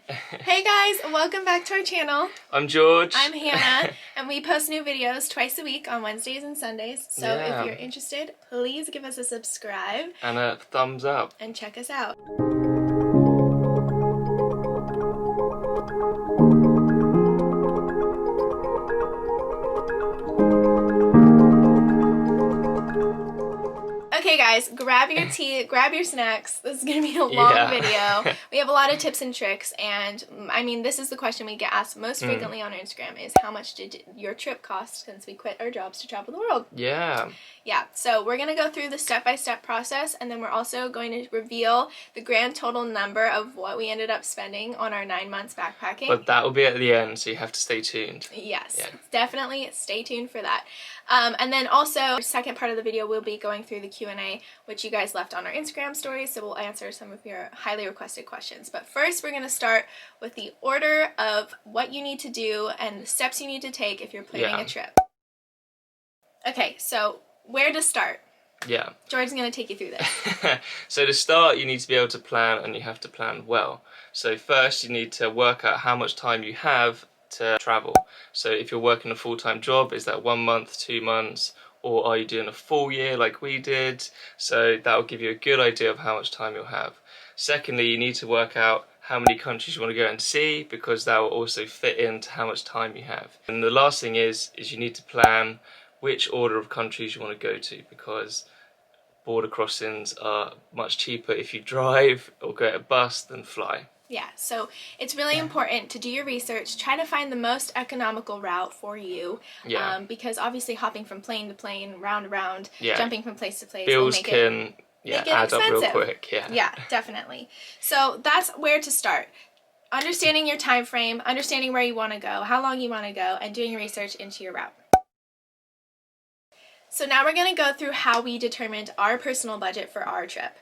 Hey guys, welcome back to our channel. I'm George. I'm Hannah, and we post new videos twice a week on Wednesdays and Sundays. So if you're interested, please give us a subscribe. And a thumbs up. And check us out. Okay guys, grab your tea, grab your snacks. This is going to be a long video. We have a lot of tips and tricks, and I mean, this is the question we get asked most frequently on our Instagram is how much did your trip cost since we quit our jobs to travel the world? Yeah, so we're going to go through the step-by-step process, and then we're also going to reveal the grand total number of what we ended up spending on our 9 months backpacking. But that will be at the end, so you have to stay tuned. Yes, definitely stay tuned for that. And then also, the second part of the video will be going through the Q&A, which you guys left on our Instagram stories, so we'll answer some of your highly requested questions. But first, we're going to start with the order of what you need to do and the steps you need to take if you're planning a trip. Okay, so where to start? Yeah. George's going to take you through this. So to start, you need to be able to plan, and you have to plan well. So first, you need to work out how much time you have to travel. So if you're working a full-time job, is that 1 month, 2 months, or are you doing a full year like we did? So that will give you a good idea of how much time you'll have. Secondly, you need to work out how many countries you want to go and see, because that will also fit into how much time you have. And the last thing is you need to plan which order of countries you want to go to, because border crossings are much cheaper if you drive or get a bus than fly. Yeah, so it's really important to do your research, try to find the most economical route for you, because obviously hopping from plane to plane, round to round, jumping from place to place bills will make can add up real quick. Yeah, definitely. So that's where to start. Understanding your time frame, understanding where you want to go, how long you want to go, and doing research into your route. So now we're going to go through how we determined our personal budget for our trip.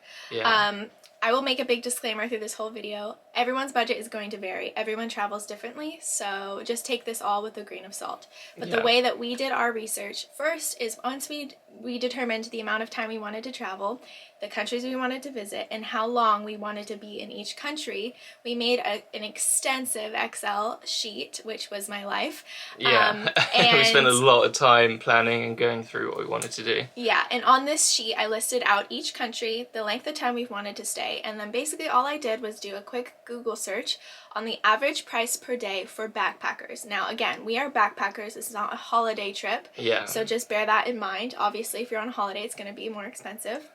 I will make a big disclaimer through this whole video. Everyone's budget is going to vary. Everyone travels differently, so just take this all with a grain of salt. But the way that we did our research first is once we determined the amount of time we wanted to travel, the countries we wanted to visit, and how long we wanted to be in each country, we made an extensive Excel sheet, which was my life. And we spent a lot of time planning and going through what we wanted to do. Yeah, and on this sheet, I listed out each country, the length of time we wanted to stay, and then basically all I did was do a quick Google search on the average price per day for backpackers. Now, again, we are backpackers. This is not a holiday trip. So just bear that in mind. Obviously, if you're on a holiday, it's going to be more expensive.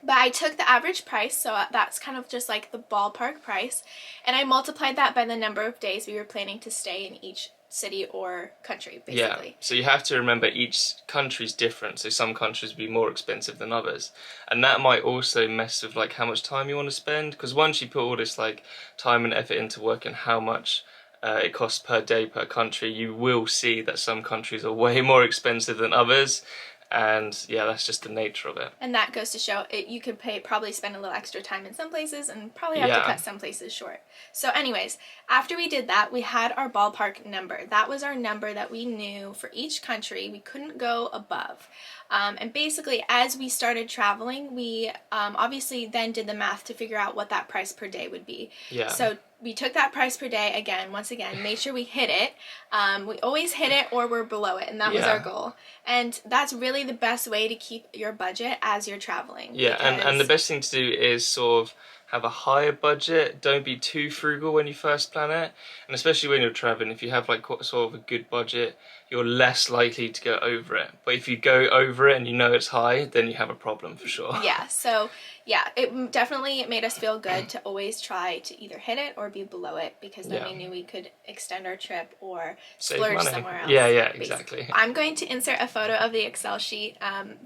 But I took the average price, so that's kind of just like the ballpark price, and I multiplied that by the number of days we were planning to stay in each city or country, basically. Yeah, so you have to remember each country's different, so some countries will be more expensive than others. And that might also mess with like how much time you want to spend, because once you put all this like time and effort into working how much it costs per day per country, you will see that some countries are way more expensive than others. And yeah, that's just the nature of it. And that goes to show you could probably spend a little extra time in some places and probably have to cut some places short. So anyways, after we did that, we had our ballpark number. That was our number that we knew for each country. We couldn't go above. And basically, as we started traveling, we obviously then did the math to figure out what that price per day would be. So we took that price per day once again, made sure we hit it. We always hit it or we're below it, and that was our goal. And that's really the best way to keep your budget as you're traveling. And the best thing to do is sort of have a higher budget. Don't be too frugal when you first plan it, and especially when you're traveling, if you have like sort of a good budget, you're less likely to go over it. But if you go over it and you know it's high, then you have a problem for sure. So it definitely made us feel good to always try to either hit it or be below it, because then we knew we could extend our trip or splurge somewhere else. Exactly. I'm going to insert a photo of the Excel sheet,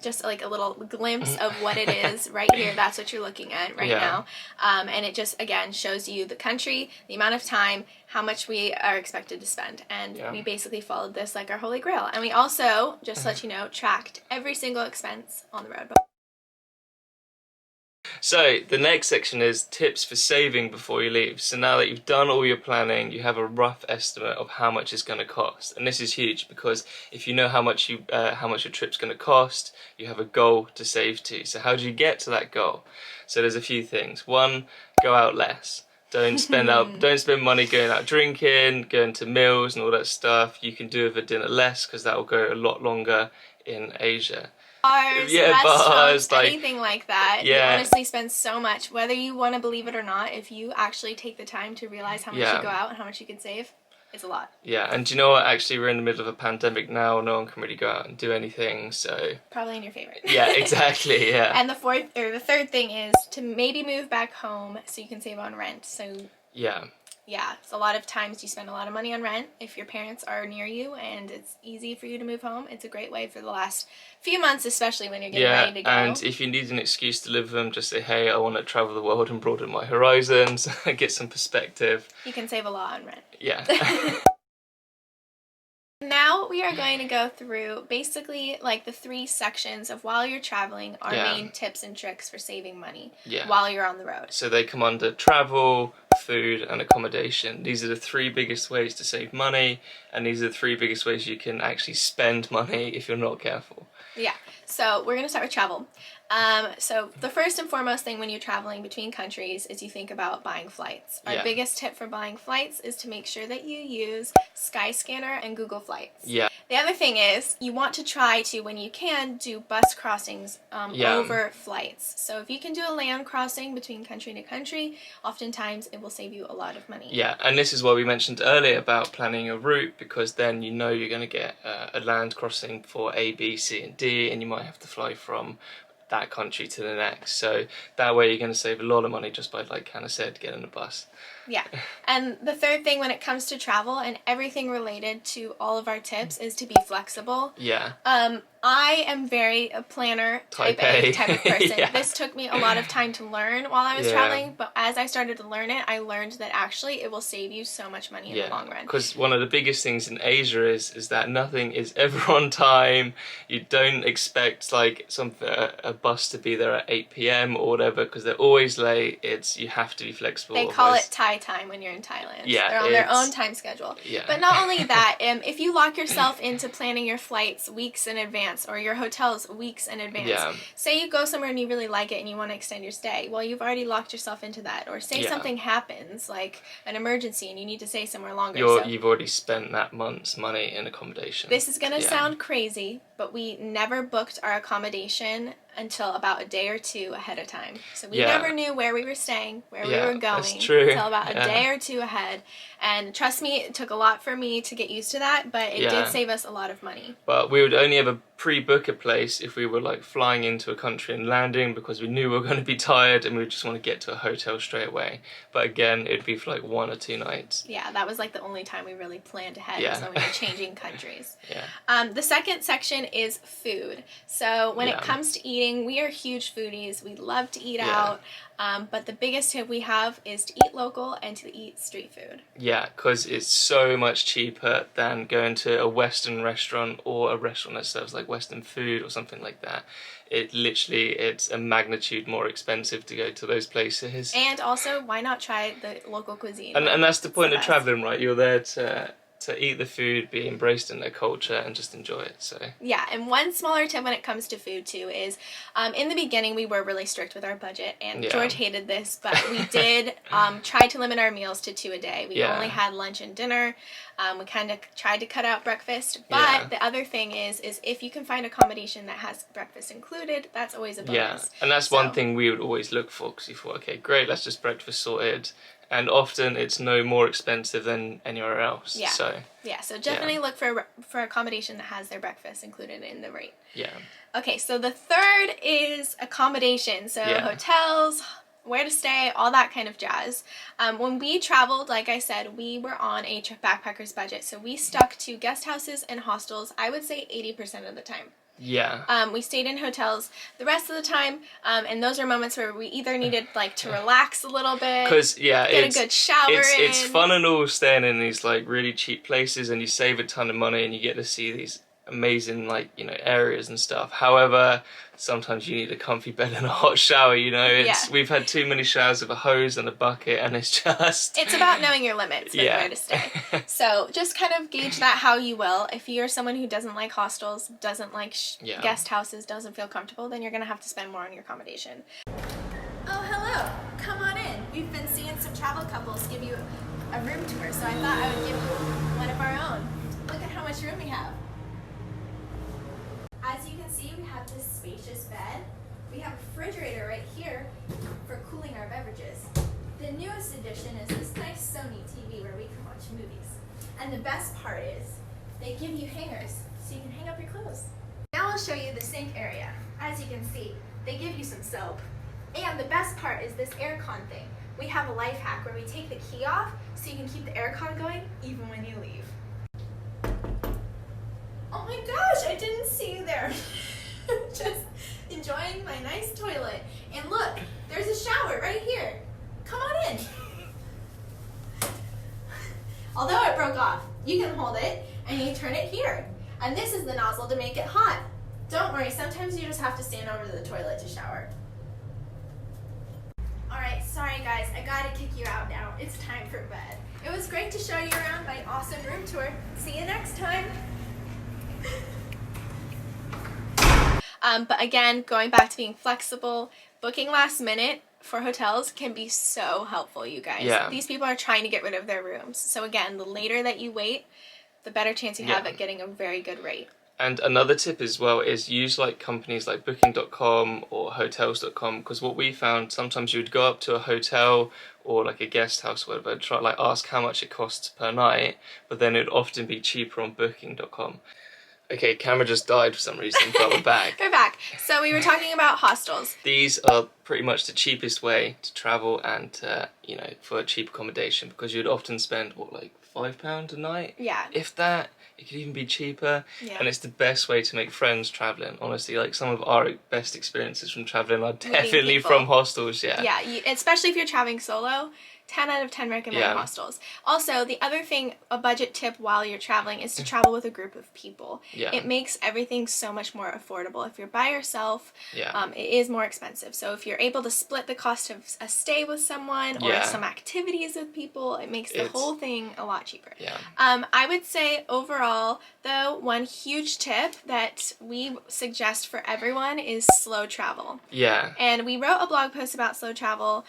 just like a little glimpse of what it is right here. That's what you're looking at right now. And it just, again, shows you the country, the amount of time, how much we are expected to spend. And we basically followed this like our holy grail. And we also, just to let you know, tracked every single expense on the road. So the next section is tips for saving before you leave. So now that you've done all your planning, you have a rough estimate of how much it's going to cost. And this is huge, because if you know how much your trip's going to cost, you have a goal to save to. So how do you get to that goal? So there's a few things. One, go out less. Don't spend money going out drinking, going to meals and all that stuff. You can do with a dinner less because that will go a lot longer in Asia. Bars, restaurants, anything like that. You honestly spend so much, whether you want to believe it or not. If you actually take the time to realize how much you go out and how much you can save, it's a lot. Yeah, and do you know what? Actually, we're in the middle of a pandemic now. No one can really go out and do anything, so... Probably in your favorite. Yeah, exactly, yeah. And the third thing is to maybe move back home so you can save on rent. So... Yeah, so a lot of times you spend a lot of money on rent. If your parents are near you and it's easy for you to move home, it's a great way for the last few months, especially when you're getting ready to go. And if you need an excuse to live with them, just say, hey, I want to travel the world and broaden my horizons, get some perspective. You can save a lot on rent. Yeah. Now we are going to go through basically like the 3 sections of while you're traveling, our main tips and tricks for saving money while you're on the road. So they come under travel, food and accommodation. These are the 3 biggest ways to save money, and these are the 3 biggest ways you can actually spend money if you're not careful. Yeah, so we're going to start with travel. So the first and foremost thing when you're traveling between countries is you think about buying flights. Our biggest tip for buying flights is to make sure that you use Skyscanner and Google Flights. Yeah. The other thing is you want to try to, when you can, do bus crossings over flights. So if you can do a land crossing between country to country, oftentimes it will save you a lot of money. Yeah, and this is what we mentioned earlier about planning a route, because then you know you're going to get a land crossing for A, B, C and D, and you might have to fly from that country to the next. So that way you're going to save a lot of money just by, like Hannah said, getting a bus. Yeah. And the third thing when it comes to travel and everything related to all of our tips is to be flexible. Yeah. I am very a planner type of person. This took me a lot of time to learn while I was traveling, but as I started to learn it, I learned that actually it will save you so much money in the long run. Because one of the biggest things in Asia is that nothing is ever on time. You don't expect like a bus to be there at 8 p.m. or whatever, because they're always late. You have to be flexible. They call it Thai time when you're in Thailand. Yeah, they're on their own time schedule. Yeah. But not only that, if you lock yourself into planning your flights weeks in advance or your hotels weeks in advance, say you go somewhere and you really like it and you want to extend your stay, well, you've already locked yourself into that. Or say something happens, like an emergency, and you need to stay somewhere longer. You've already spent that month's money in accommodation. This is going to sound crazy, but we never booked our accommodation until about a day or 2 ahead of time. So we never knew where we were staying, where we were going, until about a day or 2 ahead. And trust me, it took a lot for me to get used to that, but it did save us a lot of money. But we would only ever pre-book a place if we were like flying into a country and landing, because we knew we were going to be tired and we just want to get to a hotel straight away. But again, it'd be for like 1 or 2 nights. Yeah, that was like the only time we really planned ahead, was when we were changing countries. Yeah. The second section is food. So when it comes to eating, we are huge foodies. We love to eat out. But the biggest tip we have is to eat local and to eat street food. Yeah, because it's so much cheaper than going to a Western restaurant or a restaurant that serves like Western food or something like that. It's a magnitude more expensive to go to those places. And also, why not try the local cuisine? And that's the point of traveling, right? You're there to eat the food, be embraced in their culture, and just enjoy it. So yeah, and one smaller tip when it comes to food too is in the beginning we were really strict with our budget, and George hated this, but we did try to limit our meals to 2 a day. We only had lunch and dinner. We kind of tried to cut out breakfast, but the other thing is if you can find accommodation that has breakfast included, that's always a bonus. Yeah, and that's one thing we would always look for, because you thought, okay, great, let's just breakfast sorted. And often it's no more expensive than anywhere else. Yeah. So definitely look for accommodation that has their breakfast included in the rate. Yeah. Okay, so the third is accommodation. So hotels, where to stay, all that kind of jazz. When we traveled, like I said, we were on a backpacker's budget. So we stuck to guest houses and hostels, I would say 80% of the time. Yeah. We stayed in hotels the rest of the time, and those are moments where we either needed like to relax a little bit, get a good shower it's fun and all staying in these like really cheap places, and you save a ton of money and you get to see these amazing areas and stuff. However, sometimes you need a comfy bed and a hot shower, we've had too many showers with a hose and a bucket, and it's about knowing your limits with where to stay. So just kind of gauge that how you will. If you're someone who doesn't like hostels, doesn't like guest houses, doesn't feel comfortable, then you're gonna have to spend more on your accommodation. Oh, hello, come on in. we've been seeing some travel couples give you a room tour, so I thought I would give you one of our own. Look at how much room we have. As you can see, we have this spacious bed. We have a refrigerator right here for cooling our beverages. The newest addition is this nice Sony TV where we can watch movies. And the best part is, they give you hangers so you can hang up your clothes. Now I'll show you the sink area. As you can see, they give you some soap. And the best part is this aircon thing. We have a life hack where we take the key off so you can keep the aircon going even when you leave. Oh my gosh, I didn't see you there. Just enjoying my nice toilet. And look, there's a shower right here. Come on in. Although it broke off, you can hold it and you turn it here. And this is the nozzle to make it hot. Don't worry, sometimes you just have to stand over to the toilet to shower. Alright, sorry guys, I gotta kick you out now. It's time for bed. It was great to show you around my awesome room tour. See you next time. But again, going back to being flexible, booking last minute for hotels can be so helpful, you guys. Yeah. These people are trying to get rid of their rooms. So again, the later that you wait, the better chance you have at getting a very good rate. And another tip as well is use like companies like booking.com or hotels.com, because what we found, sometimes you would go up to a hotel or like a guest house or whatever, try like ask how much it costs per night, but then it would often be cheaper on booking.com. Okay, camera just died for some reason, but we're back. We're back. So we were talking about hostels. These are pretty much the cheapest way to travel and you know, for cheap accommodation, because you'd often spend what, like £5 a night? Yeah. If that. It could even be cheaper, yeah. And it's the best way to make friends traveling. Honestly, like some of our best experiences from traveling are definitely from hostels. Yeah. Yeah, especially if you're traveling solo. 10 out of 10 recommend hostels. Also, the other thing, a budget tip while you're traveling, is to travel with a group of people. Yeah. It makes everything so much more affordable. If you're by yourself, it is more expensive. So if you're able to split the cost of a stay with someone or some activities with people, it makes the whole thing a lot cheaper. Yeah. I would say overall, though, one huge tip that we suggest for everyone is slow travel. Yeah. And we wrote a blog post about slow travel.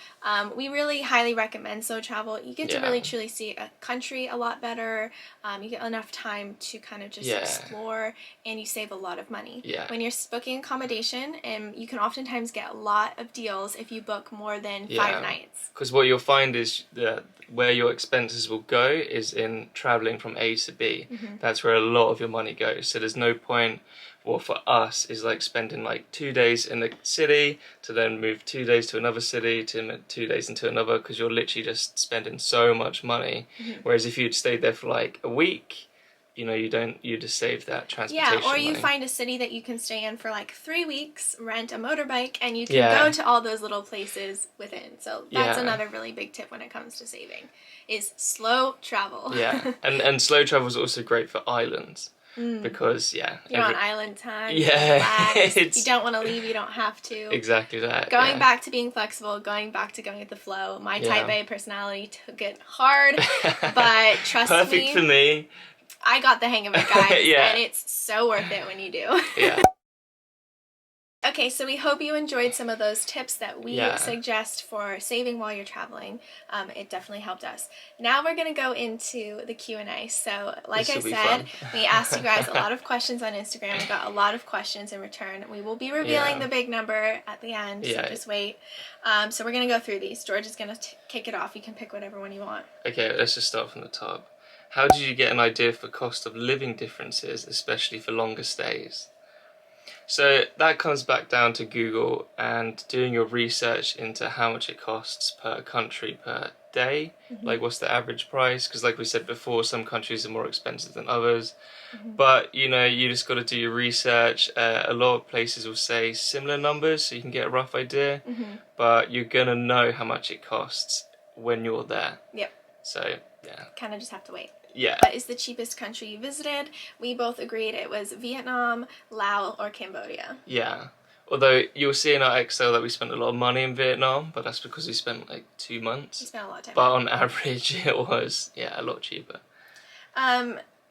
We really highly recommend slow travel. You get to really truly see a country a lot better. You get enough time to kind of just explore, and you save a lot of money. Yeah. When you're booking accommodation, and you can oftentimes get a lot of deals if you book more than 5 nights. Because what you'll find is that where your expenses will go is in traveling from A to B. That's where a lot of your money goes. So there's no point. Well, for us, is like spending like 2 days in the city to then move 2 days to another city to 2 days into another, because you're literally just spending so much money. Whereas if you'd stayed there for like a week, you know, you just save that transportation or you money. find a city that you can stay in for like 3 weeks, rent a motorbike, and you can go to all those little places within. So that's another really big tip when it comes to saving, is slow travel. And slow travel is also great for islands. Because you're on island time. You don't want to leave, you don't have to. Exactly that. Going back to being flexible, going back to going with the flow. My type A personality took it hard, but trust me. Perfect for me. I got the hang of it, guys, and it's so worth it when you do. Okay, so we hope you enjoyed some of those tips that we suggest for saving while you're traveling. It definitely helped us. Now we're going to go into the Q&A. So, like I said, we asked you guys a lot of questions on Instagram. We got a lot of questions in return. We will be revealing the big number at the end, so just wait. So we're going to go through these. George is going to kick it off. You can pick whatever one you want. Okay, let's just start from the top. How did you get an idea for cost of living differences, especially for longer stays? So that comes back down to Google and doing your research into how much it costs per country per day. Like, what's the average price? Because like we said before, some countries are more expensive than others. But, you know, you just got to do your research. A lot of places will say similar numbers, so you can get a rough idea. But you're going to know how much it costs when you're there. So, kind of just have to wait. What is the cheapest country you visited? We both agreed it was Vietnam, Laos, or Cambodia. Although you'll see in our Excel that we spent a lot of money in Vietnam, but that's because we spent like 2 months. We spent a lot of time. But on average, it was, a lot cheaper.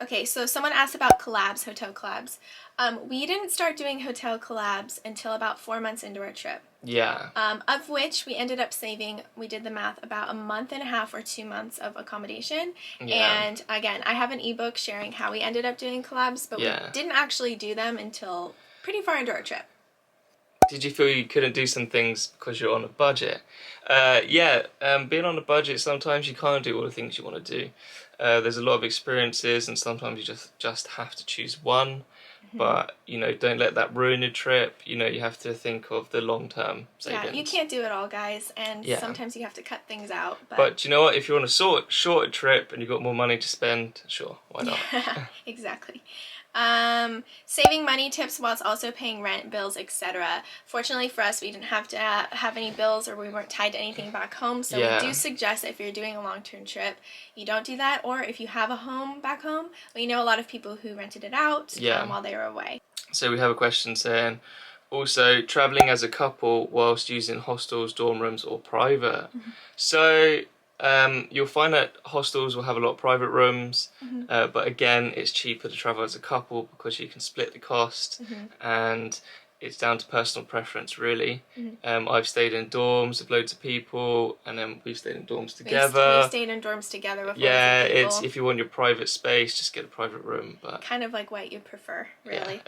Okay, so someone asked about collabs, hotel collabs. We didn't start doing hotel collabs until about 4 months into our trip. Yeah. Of which we ended up saving, we did the math, about a month and a half or 2 months of accommodation. Yeah. And again, I have an ebook sharing how we ended up doing collabs, but we didn't actually do them until pretty far into our trip. Did you feel you couldn't do some things because you're on a budget? Being on a budget, sometimes you can't do all the things you want to do. There's a lot of experiences, and sometimes you just have to choose one. But, don't let that ruin your trip. You have to think of the long-term savings. Yeah, you can't do it all, guys, and sometimes you have to cut things out. But you know what? If you want a shorter trip and you've got more money to spend, sure, why not? Exactly. Saving money tips whilst also paying rent, bills, etc. Fortunately for us, we didn't have to have any bills, or we weren't tied to anything back home, so we do suggest that if you're doing a long-term trip, you don't do that, or if you have a home back home, we know a lot of people who rented it out while they were away. So we have a question saying, also, travelling as a couple whilst using hostels, dorm rooms or private. So you'll find that hostels will have a lot of private rooms, but again, it's cheaper to travel as a couple because you can split the cost, and it's down to personal preference, really. I've stayed in dorms with loads of people, and then we've stayed in dorms together. We've stayed in dorms together with loads of people. It's if you want your private space, just get a private room. But kind of like what you prefer, really.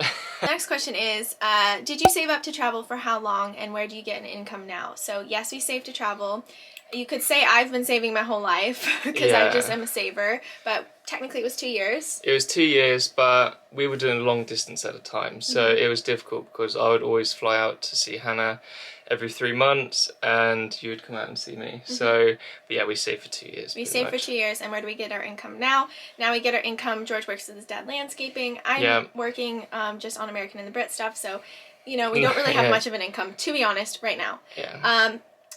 Next question is, did you save up to travel for how long, and where do you get an income now? So yes, we saved to travel. You could say I've been saving my whole life because I just am a saver, but technically it was 2 years. It was 2 years, but we were doing long distance at a time, so it was difficult because I would always fly out to see Hannah every 3 months, and you would come out and see me. So, but yeah, we saved for 2 years. We saved for 2 years, and where do we get our income now? Now we get our income, George works with his dad landscaping. I'm working just on American and the Brit stuff, so, we don't really have much of an income, to be honest, right now.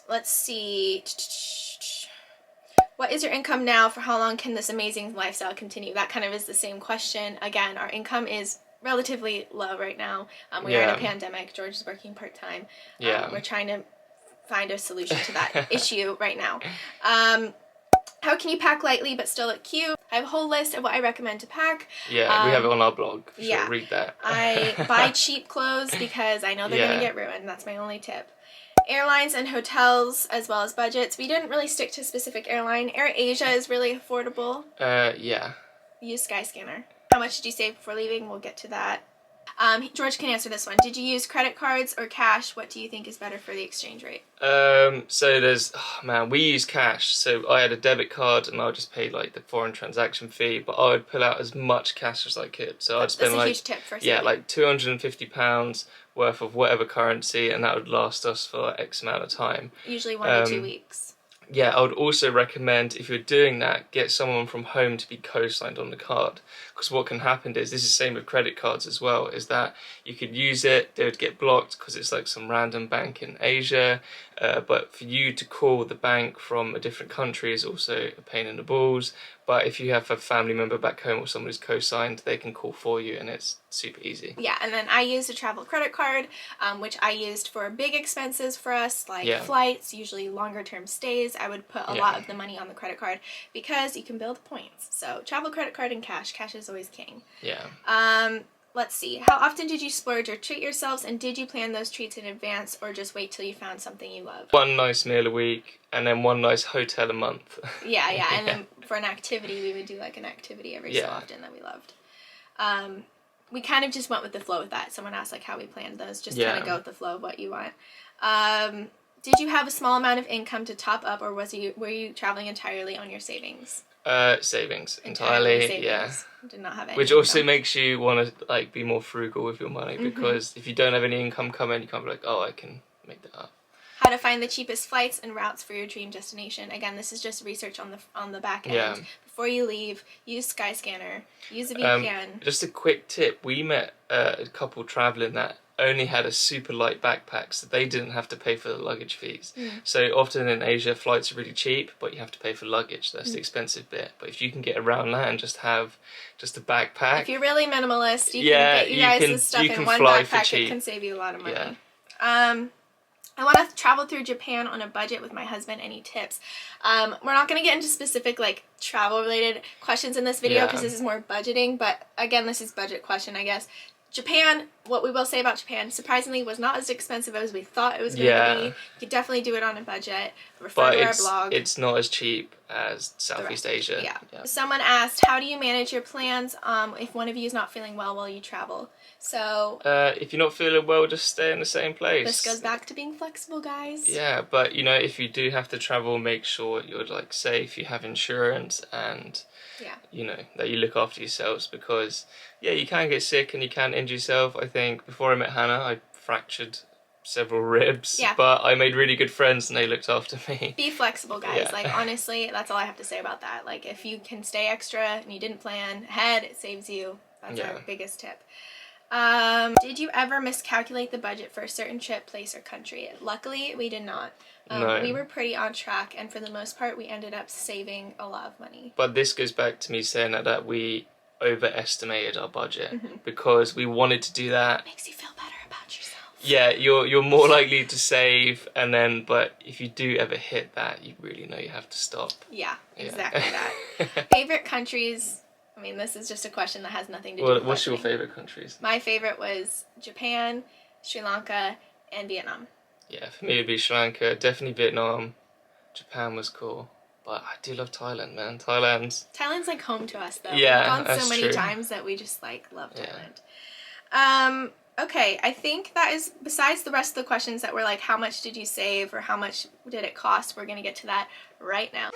Let's see. What is your income now? For how long can this amazing lifestyle continue? That kind of is the same question. Again, our income is relatively low right now. We are in a pandemic. George is working part-time. We're trying to find a solution to that issue right now. How can you pack lightly but still look cute? I have a whole list of what I recommend to pack. We have it on our blog. Read that. I buy cheap clothes because I know they're going to get ruined. That's my only tip. Airlines and hotels, as well as budgets. We didn't really stick to a specific airline. AirAsia is really affordable. Use Skyscanner. How much did you save before leaving? We'll get to that. George can answer this one. Did you use credit cards or cash? What do you think is better for the exchange rate? We use cash. So I had a debit card and I just paid like the foreign transaction fee, but I would pull out as much cash as I could. So I'd spend that's a huge tip for saving. like £250 worth of whatever currency, and that would last us for X amount of time. Usually 1 to 2 weeks. I would also recommend, if you're doing that, get someone from home to be co-signed on the card. Because what can happen is, this is the same with credit cards as well, is that you could use it, they would get blocked because it's like some random bank in Asia. But for you to call the bank from a different country is also a pain in the balls. But if you have a family member back home or someone who's co-signed, they can call for you, and it's super easy. Yeah, and then I used a travel credit card, which I used for big expenses for us, like flights, usually longer term stays. I would put a lot of the money on the credit card because you can build points. So travel credit card and cash. Cash is always king. Let's see. How often did you splurge or treat yourselves, and did you plan those treats in advance or just wait till you found something you loved? One nice meal a week and then one nice hotel a month. And then for an activity, we would do like an activity every so often that we loved. We kind of just went with the flow with that. Someone asked like how we planned those. Just kind of go with the flow of what you want. Did you have a small amount of income to top up, or were you traveling entirely on your savings? Savings entirely. Savings. Did not have any which income. Also makes you want to like be more frugal with your money, because if you don't have any income coming, you can't be like, oh, I can make that up. How to find the cheapest flights and routes for your dream destination. Again, this is just research on the back end. Before you leave, use Skyscanner, use a VPN. Just a quick tip: we met a couple traveling that only had a super light backpack, so they didn't have to pay for the luggage fees. So often in Asia, flights are really cheap, but you have to pay for luggage. That's the expensive bit. But if you can get around that and just have just a backpack, if you're really minimalist, you can get you guys this stuff in one backpack. It can save you a lot of money. I want to travel through Japan on a budget with my husband. Any tips? We're not going to get into specific like travel related questions in this video because this is more budgeting, but again, this is budget question, I guess. Japan, what we will say about Japan, surprisingly was not as expensive as we thought it was going to be. You could definitely do it on a budget. Refer to our blog. It's not as cheap as Southeast Asia. Yeah. Someone asked, how do you manage your plans if one of you is not feeling well while you travel? So if you're not feeling well, just stay in the same place. This goes back to being flexible, guys. Yeah, but you know, if you do have to travel, make sure you're like safe, you have insurance, and you know that you look after yourselves, because you can get sick and you can injure yourself. I think before I met Hannah, I fractured several ribs, but I made really good friends and they looked after me. Be flexible, guys. Like honestly, that's all I have to say about that. Like if you can stay extra and you didn't plan ahead, it saves you. That's our biggest tip. Did you ever miscalculate the budget for a certain trip, place, or country? Luckily, we did not. No. We were pretty on track, and for the most part, we ended up saving a lot of money. But this goes back to me saying that we overestimated our budget because we wanted to do that. It makes you feel better about yourself. Yeah, you're more likely to save, and then, but if you do ever hit that, you really know you have to stop. Yeah, exactly that. Favorite countries? I mean, this is just a question that has nothing to do with what's your favorite countries? My favorite was Japan, Sri Lanka, and Vietnam. Yeah, for me it'd be Sri Lanka, definitely Vietnam. Japan was cool. But I do love Thailand, man. Thailand's like home to us, though. Yeah, we've gone so many times that we just like love Thailand. Okay, I think that is, besides the rest of the questions that were like, how much did you save or how much did it cost? We're gonna get to that right now.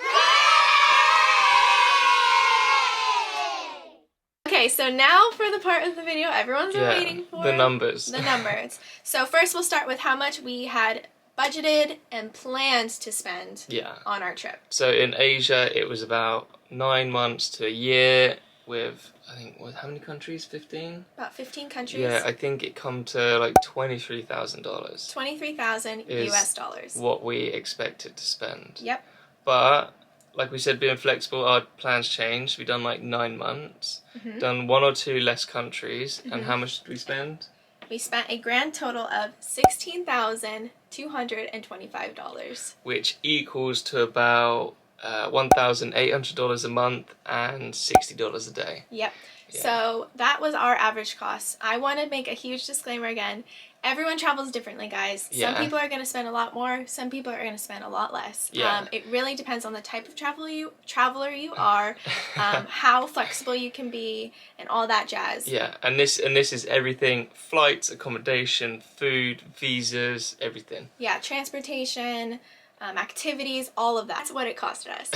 Okay, so now for the part of the video everyone's been waiting for. The numbers. The numbers. So first we'll start with how much we had budgeted and planned to spend on our trip. So in Asia it was about 9 months to a year with, I think, how many countries? 15? About 15 countries. Yeah, I think it come to like $23,000. 23,000 US dollars. What we expected to spend. Yep. But like we said, being flexible, our plans changed. We've done like 9 months, done 1 or 2 less countries, and how much did we spend? We spent a grand total of $16,225. Which equals to about $1,800 a month and $60 a day. Yep. Yeah. So that was our average cost. I want to make a huge disclaimer again. Everyone travels differently, guys. Some people are going to spend a lot more. Some people are going to spend a lot less. Yeah. It really depends on the type of traveler you are, how flexible you can be, and all that jazz. Yeah, and this is everything: flights, accommodation, food, visas, everything. Yeah, transportation, activities, all of that. That's what it costed us.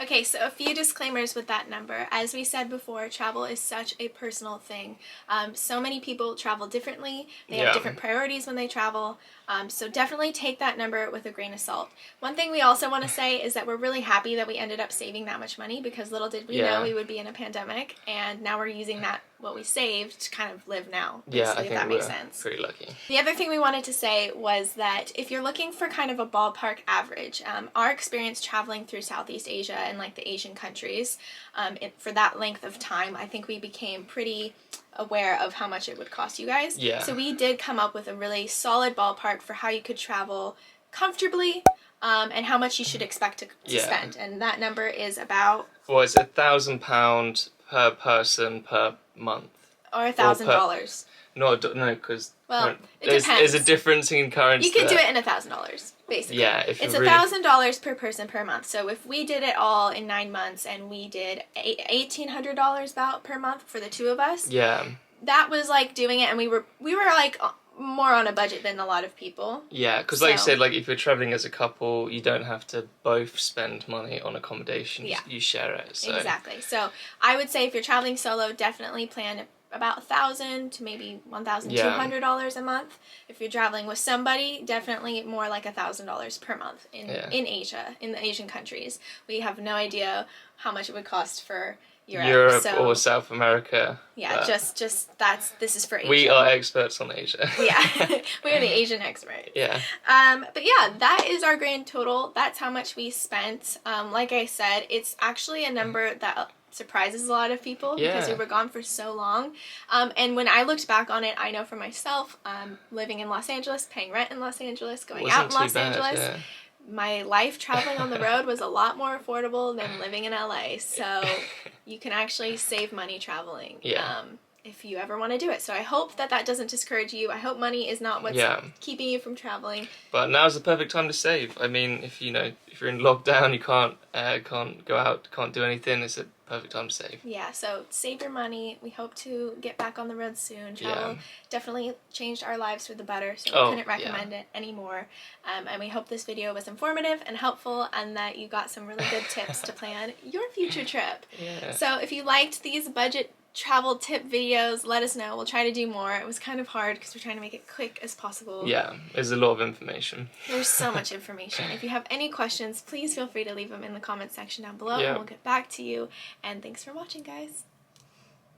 Okay, so a few disclaimers with that number. As we said before, travel is such a personal thing. So many people travel differently. They have different priorities when they travel. So definitely take that number with a grain of salt. One thing we also want to say is that we're really happy that we ended up saving that much money, because little did we know we would be in a pandemic, and now we're using what we saved to kind of live now. Yeah, I think that makes sense. Pretty lucky. The other thing we wanted to say was that if you're looking for kind of a ballpark average, our experience traveling through Southeast Asia and like the Asian countries, for that length of time, I think we became pretty aware of how much it would cost you guys. Yeah. So we did come up with a really solid ballpark for how you could travel comfortably, and how much you should expect to spend. And that number is about... Well, it's £1,000 per person per month. Or $1,000. No, because there's a difference in currency. You can do it in $1,000, basically. Yeah, it's $1,000 per person per month. So if we did it all in 9 months and we did $1,800 about per month for the 2 of us. Yeah. That was like doing it, and we were like more on a budget than a lot of people. Yeah, because like you said, like if you're traveling as a couple, you don't have to both spend money on accommodation. Yeah. You share it. So. Exactly. So I would say if you're traveling solo, definitely plan about $1,000 to maybe $1,200 a month. If you're traveling with somebody, definitely more like $1,000 per month in Asia, in the Asian countries. We have no idea how much it would cost for Europe so, or South America. Yeah, just this is for Asia. We are experts on Asia. Yeah, we're the Asian experts. Yeah. But yeah, that is our grand total. That's how much we spent. Like I said, it's actually a number that surprises a lot of people because we were gone for so long. And when I looked back on it, I know for myself, living in Los Angeles, paying rent in Los Angeles, going out in Los Angeles, my life traveling on the road was a lot more affordable than living in LA. So you can actually save money traveling. If you ever want to do it. So I hope that doesn't discourage you. I hope money is not what's keeping you from traveling. But now's the perfect time to save. I mean, if you're in lockdown, you can't go out, can't do anything, it's a perfect time to save. Yeah, so save your money. We hope to get back on the road soon. Travel definitely changed our lives for the better, so we couldn't recommend it anymore. And we hope this video was informative and helpful and that you got some really good tips to plan your future trip. So if you liked these budget travel tip videos, let us know. We'll try to do more. It was kind of hard because we're trying to make it quick as possible. Yeah, there's a lot of information. There's so much information. If you have any questions, please feel free to leave them in the comment section down below and we'll get back to you. And thanks for watching, guys.